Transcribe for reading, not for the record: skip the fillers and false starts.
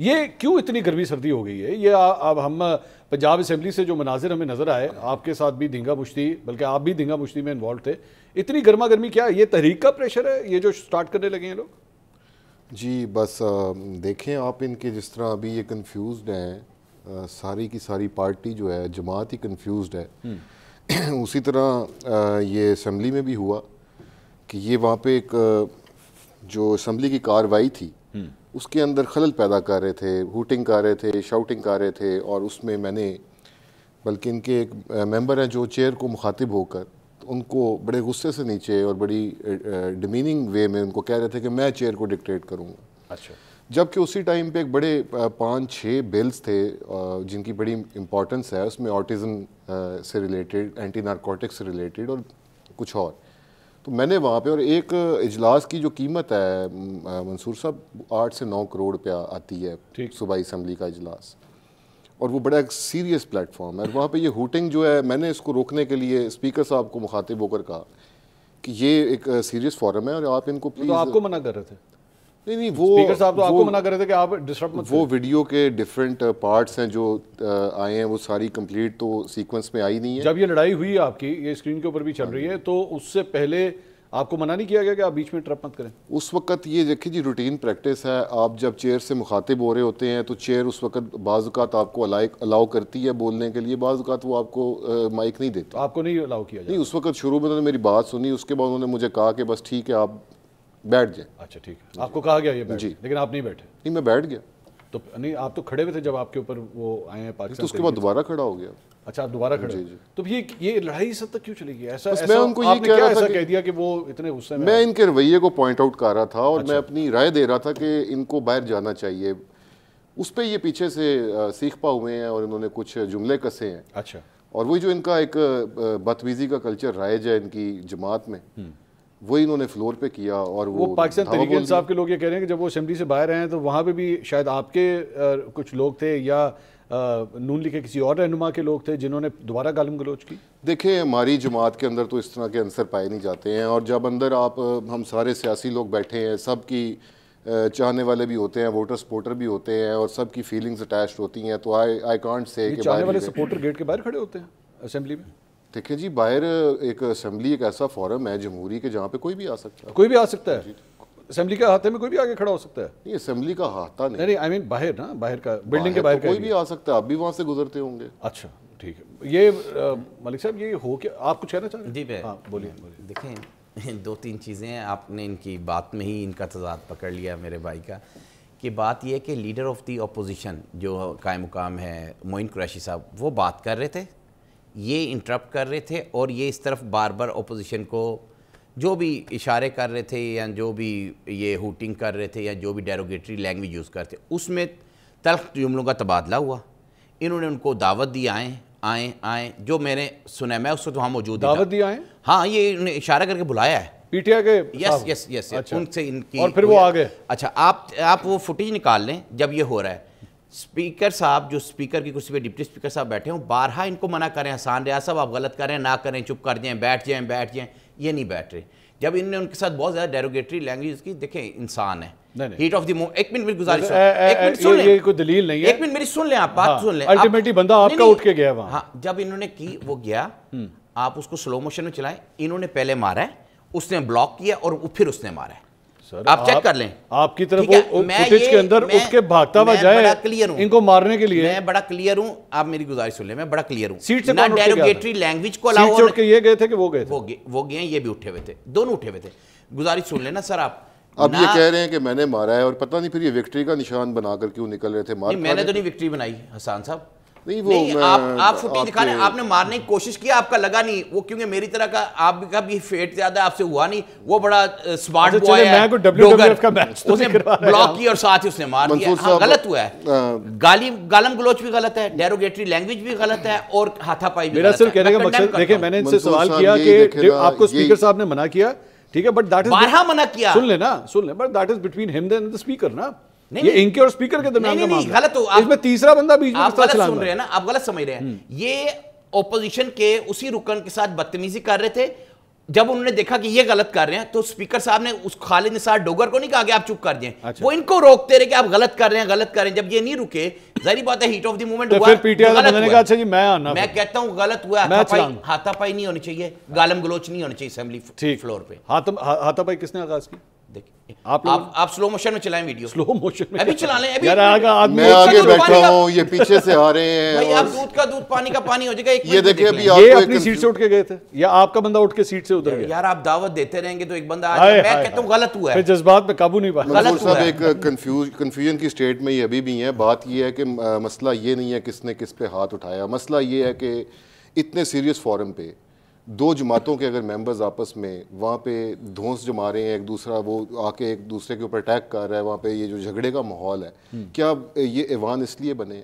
یہ کیوں اتنی گرمی سردی ہو گئی ہے؟ یہ اب ہم پنجاب اسمبلی سے جو مناظر ہمیں نظر آئے، آپ کے ساتھ بھی دھنگا مشتی، بلکہ آپ بھی دھنگا مشتی میں انوالو تھے، اتنی گرما گرمی کیا ہے؟ یہ تحریک کا پریشر ہے یہ جو سٹارٹ کرنے لگے ہیں لوگ؟ جی بس دیکھیں آپ ان کے جس طرح ابھی یہ کنفیوزڈ ہیں، ساری کی ساری پارٹی جو ہے جماعت ہی کنفیوزڈ ہے، اسی طرح یہ اسمبلی میں بھی ہوا کہ یہ وہاں پہ ایک جو اسمبلی کی کاروائی تھی اس کے اندر خلل پیدا کر رہے تھے، ہوٹنگ کر رہے تھے، شاؤٹنگ کر رہے تھے، اور اس میں میں نے بلکہ ان کے ایک ممبر ہیں جو چیئر کو مخاطب ہو کر ان کو بڑے غصے سے نیچے اور بڑی ڈیمیننگ وے میں ان کو کہہ رہے تھے کہ میں چیئر کو ڈکٹیٹ کروں گا۔ اچھا، جبکہ اسی ٹائم پہ ایک بڑے 5-6 بلز تھے جن کی بڑی امپورٹنس ہے، اس میں آٹزم سے ریلیٹڈ، اینٹی نارکوٹک سے ریلیٹڈ اور کچھ اور۔ تو میں نے وہاں پہ، اور ایک اجلاس کی جو قیمت ہے منصور صاحب 8 سے 9 کروڑ روپیہ آتی ہے صوبائی اسمبلی کا اجلاس، اور وہ بڑا ایک سیریس پلیٹ فارم ہے، اور وہاں پہ یہ ہوٹنگ جو ہے، میں نے اس کو روکنے کے لیے اسپیکر صاحب کو مخاطب ہو کر کہا کہ یہ ایک سیریس فورم ہے اور آپ ان کو پلیز۔ تو آپ کو منع کر رہے تھے؟ نہیں وہ اسپیکر صاحب تو آپ کو منع کر رہے تھے کہ آپ ڈسٹرب مت کریں۔ وہ ویڈیو کے ڈفرینٹ پارٹس ہیں جو آئے ہیں، وہ ساری کمپلیٹ تو سیکوینس میں آئی نہیں ہے۔ جب یہ لڑائی ہوئی آپ کی، یہ اسکرین کے اوپر بھی چل رہی ہے، تو اس سے پہلے آپ کو منع نہیں کیا گیا کہ آپ بیچ میں انٹرپٹ مت کریں؟ اس وقت یہ دیکھیں جی روٹین پریکٹس ہے، آپ جب چیئر سے مخاطب ہو رہے ہوتے ہیں تو چیئر اس وقت بعض اوقات آپ کو الاؤ کرتی ہے بولنے کے لیے، بعض اوقات وہ آپ کو مائک نہیں دیتی۔ آپ کو نہیں الاؤ کیا جائے؟ نہیں، اس وقت شروع میں انہوں نے میری بات سنی، اس کے بعد انہوں نے مجھے کہا کہ بس ٹھیک ہے آپ بیٹھ جائیں۔ اچھا ٹھیک ہے، آپ کو کہا گیا یہ بیٹھ، جی، لیکن آپ نہیں بیٹھے؟ نہیں، میں بیٹھ گیا۔ تو نہیں، آپ تو کھڑے ہوئے تھے جب آپ کے اوپر وہ آئے ہیں پاکستان، تو اس کے بعد دوبارہ کھڑا ہو گیا۔ اچھا، آپ دوبارہ کھڑے؟ تو یہ لڑائی اس حد تک کیوں چلے گی؟ ایسا میں ان کو یہ کہہ رہا تھا کہہ دیا کہ وہ اتنے غصے میں؟ میں ان کے رویے کو پوائنٹ آؤٹ کر رہا تھا، اور میں اپنی رائے دے رہا تھا کہ ان کو باہر جانا چاہیے۔ اس پہ یہ پیچھے سے سیکھ پا ہوئے ہیں اور انہوں نے کچھ جملے کسے ہیں۔ اچھا، اور وہی جو ان کا ایک بدتمیزی کا کلچر رائج ہے ان کی جماعت میں، وہی انہوں نے فلور پہ کیا۔ اور وہ پاکستان تحریک انصاف کے لوگ یہ کہہ رہے ہیں کہ جب وہ اسمبلی سے باہر ہیں تو وہاں پہ بھی شاید آپ کے کچھ لوگ تھے یا نون لیگ کے کسی اور رہنما کے لوگ تھے جنہوں نے دوبارہ گالم گلوچ کی۔ دیکھیں ہماری جماعت کے اندر تو اس طرح کے عنصر پائے نہیں جاتے ہیں، اور جب اندر ہم سارے سیاسی لوگ بیٹھے ہیں، سب کی چاہنے والے بھی ہوتے ہیں، ووٹر سپورٹر بھی ہوتے ہیں، اور سب کی فیلنگز اٹیچڈ ہوتی ہیں، تو آئی کانٹ سے کہ چاہنے والے سپورٹر گیٹ کے باہر کھڑے ہوتے ہیں اسمبلی میں؟ دیکھیں جی، باہر ایک اسمبلی ایک ایسا فورم ہے جمہوری کے جہاں پہ کوئی بھی آ سکتا ہے۔ کوئی بھی آ سکتا ہے؟ اسمبلی کے احاطے میں کوئی بھی آگے کھڑا ہو سکتا ہے؟ نہیں، اسمبلی کا احاطہ نہیں، آئی مین باہر نا، باہر کا، بلڈنگ کے باہر کوئی بھی آ سکتا ہے، آپ بھی وہاں سے گزرتے ہوں گے۔ اچھا ٹھیک ہے، یہ ملک صاحب یہ ہو کہ آپ کچھ کہنا چاہ رہے ہیں؟ جی ہاں بولیے۔ دیکھیں 2-3 چیزیں ہیں، آپ نے ان کی بات میں ہی ان کا تضاد پکڑ لیا میرے بھائی کا، کہ بات یہ ہے کہ لیڈر آف دی اپوزیشن جو قائم مقام ہے معین قریشی صاحب، وہ بات کر رہے تھے، یہ انٹرپٹ کر رہے تھے، اور یہ اس طرف بار بار اپوزیشن کو جو بھی اشارے کر رہے تھے یا جو بھی یہ ہوٹنگ کر رہے تھے یا جو بھی ڈیروگیٹری لینگویج یوز کرتے، اس میں تلخ جملوں کا تبادلہ ہوا۔ انہوں نے ان کو دعوت دی آئیں، جو میں نے سنا، میں اس وقت وہاں موجود تھا۔ دعوت دی آئیں؟ ہاں، یہ انہیں اشارہ کر کے بلایا ہے پی ٹی آئی کے؟ یس، ان سے ان کی، اور پھر وہ آگئے؟ اچھا، آپ وہ فوٹیج نکال لیں جب یہ ہو رہا ہے۔ اسپیکر صاحب جو اسپیکر کی کرسی پہ ڈپٹی اسپیکر صاحب بیٹھے ہوں، بارہا ان کو منع کریں، حسان ریاض صاحب آپ غلط کریں، نہ کریں، چپ کر جائیں، بیٹھ جائیں، یہ نہیں بیٹھ رہے۔ جب انہوں نے ان کے ساتھ بہت زیادہ ڈیروگیٹری لینگویج کی، دیکھیں انسان ہے، ہیٹ آف دی مومنٹ۔ ایک منٹ میری گزارش سن لیں، یہ کوئی دلیل نہیں ہے، ایک منٹ میری سن لیں، آپ بات سن لیں۔ الٹیمیٹلی بندہ آپ کا اٹھ کے گیا وہاں۔ ہاں، جب انہوں نے کی، وہ گیا، آپ اس کو سلو موشن میں چلائیں، انہوں نے پہلے مارا ہے، اس نے بلاک کیا، اور پھر اس نے مارا ہے، آپ چیک کر لیں۔ آپ کی طرف فوٹیج کے اندر اٹھ کے بھاگتا ہوا جائے ان کو مارنے کے لیے۔ میں بڑا کلیئر ہوں، آپ میری گزارش سن لیں، میں بڑا کلیئر ہوں۔ سیٹ سے نہ ڈیروگیٹری لینگویج کو الاؤ، سیٹ کے یہ گئے تھے کہ وہ گئے تھے؟ وہ گئے ہیں، یہ بھی اٹھے ہوئے تھے، دونوں اٹھے ہوئے تھے۔ گزارش سن لینا سر آپ۔ اب یہ کہہ رہے ہیں کہ میں نے مارا ہے، اور پتہ نہیں پھر یہ وکٹری کا نشان بنا کر کیوں نکل رہے تھے؟ میں نے تو نہیں وکٹری بنائی حسان صاحب، نہیں، آپ فوٹیج دکھا رہے ہیں، آپ نے مارنے کی کوشش کیا، آپ کا لگا نہیں وہ، کیونکہ میری طرح کا آپ کا بھی فیٹ زیادہ آپ سے ہوا نہیں، وہ بڑا سمارٹ بوائے ہے، اس نے بلاک کی اور ساتھ ہی اس نے مار دیا۔ ہاں، غلط ہوا ہے، گالم گلوچ بھی غلط ہے، ڈیروگیٹری لینگویج بھی غلط ہے، اور ہاتھا پائی بھی غلط ہے۔ میرا صرف کہنے کا مقصد، دیکھیں میں نے ان سے سوال کیا کہ آپ کو اسپیکر صاحب نے منع کیا، ٹھیک ہے، بٹ دیٹ از بارہا منع کیا، سن لیں، بٹ دیٹ از بٹوین ہم اینڈ دی اسپیکر نا، یہ ان کے اور اسپیکر کے درمیان کا معاملہ ہے۔ غلط ہو، اس میں تیسرا بندہ بیچ میں آپ غلط سن رہے ہیں نا، آپ غلط سمجھ رہے ہیں۔ یہ اپوزیشن کے اسی رکن کے ساتھ بدتمیزی کر رہے تھے، جب انہوں نے دیکھا کہ یہ غلط کر رہے ہیں تو اسپیکر صاحب نے اس خالد نثار ڈوگر کو نہیں کہا کہ آپ چپ کر دیں, وہ ان کو روکتے رہے کہ آپ غلط کر رہے ہیں. جب یہ نہیں رکے, ظاہری بات ہے ہیٹ آف دی مومنٹ ہوا, پھر پی ٹی آئی نے کہا اچھا جی میں آنا, میں کہتا ہوں غلط ہوا, ہاتھا پائی نہیں ہونی چاہیے, گالم گلوچ نہیں ہونی چاہیے اسمبلی فلور پہ. ہاتھا پائی کس نے آغاز کی؟ آپ سلو موشن میں چلائیں ویڈیو, سلو موشن میں ابھی چلا لیں. میں آگے بیٹھا ہوں, یہ پیچھے سے آ رہے ہیں. بھائی آپ دودھ کا دودھ پانی کا پانی ہو جائے گا. یہ دیکھیں ابھی یہ اپنی سیٹ سے اٹھ کے گئے تھے یا آپ کا بندہ اٹھ کے سیٹ سے ادھر گیا؟ یار آپ دعوت دیتے رہیں گے تو ایک بندہ آ جائے. میں کہتا ہوں غلط ہوا ہے. جذبات پہ قابو نہیں پایا. منظور صاحب ایک کنفیوژن کی سٹیٹ میں یہ ابھی بھی ہیں. بات یہ ہے کہ مسئلہ یہ نہیں ہے کس نے کس پہ ہاتھ اٹھایا, مسئلہ یہ ہے کہ اتنے سیریس فورم پہ دو جماعتوں کے اگر ممبرز آپس میں وہاں پہ دھونس جما رہے ہیں, ایک دوسرا وہ آ کے ایک دوسرے کے اوپر اٹیک کر رہا ہے, وہاں پہ یہ جو جھگڑے کا ماحول ہے, کیا یہ ایوان اس لیے بنے ہیں